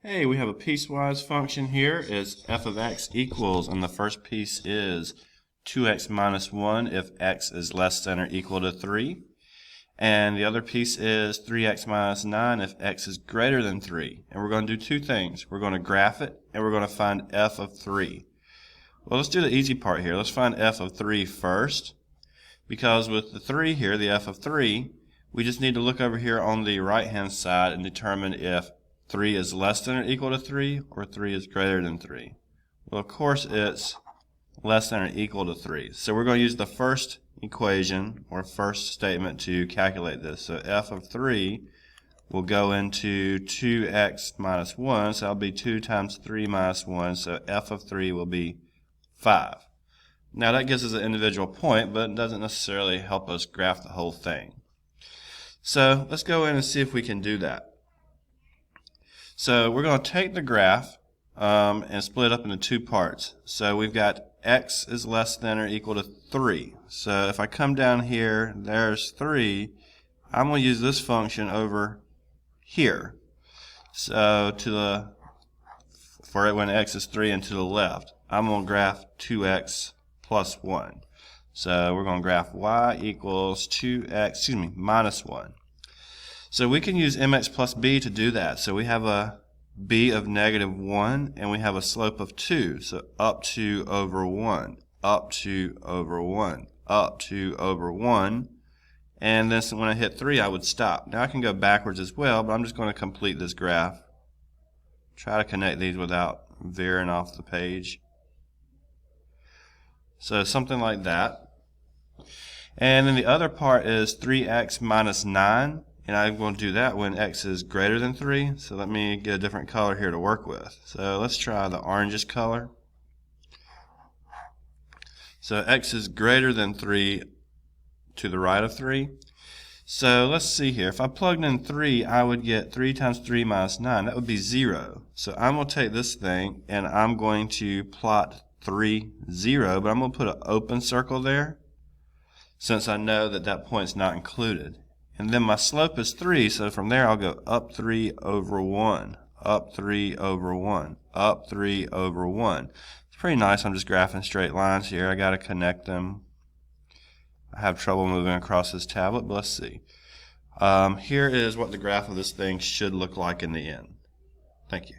Hey, we have a piecewise function here. It's f of x equals, and the first piece is 2x minus 1 if x is less than or equal to 3. And the other piece is 3x minus 9 if x is greater than 3. And we're going to do two things. We're going to graph it, and we're going to find f of 3. Well, let's do the easy part here. Let's find f of 3 first. Because with the 3 here, the f of 3, we just need to look over here on the right-hand side and determine if 3 is less than or equal to 3 or 3 is greater than 3. Well, of course it's less than or equal to 3. So we're going to use the first equation or first statement to calculate this. So f of 3 will go into 2x minus 1, so that'll be 2 times 3 minus 1, so f of 3 will be 5. Now that gives us an individual point, but it doesn't necessarily help us graph the whole thing. So let's go in and see if we can do that. So we're going to take the graph and split it up into two parts. So we've got x is less than or equal to 3. So if I come down here, there's 3. I'm going to use this function over here. So for it when x is 3 and to the left, I'm going to graph 2x plus 1. So we're going to graph y equals minus 1. So we can use mx plus b to do that. So we have a b of negative 1 and we have a slope of 2. So up 2 over 1, up 2 over 1, up 2 over 1. And then when I hit 3 I would stop. Now I can go backwards as well, but I'm just going to complete this graph. Try to connect these without veering off the page. So something like that. And then the other part is 3x minus 9. And I'm going to do that when x is greater than 3. So let me get a different color here to work with. So let's try the orangish color. So x is greater than 3 to the right of 3. So let's see here. If I plugged in 3, I would get 3 times 3 minus 9. That would be 0. So I'm going to take this thing and I'm going to plot 3, 0. But I'm going to put an open circle there since I know that that point's not included. And then my slope is 3, so from there I'll go up 3 over 1, up 3 over 1, up 3 over 1. It's pretty nice. I'm just graphing straight lines here. I got to connect them. I have trouble moving across this tablet, but let's see. Here is what the graph of this thing should look like in the end. Thank you.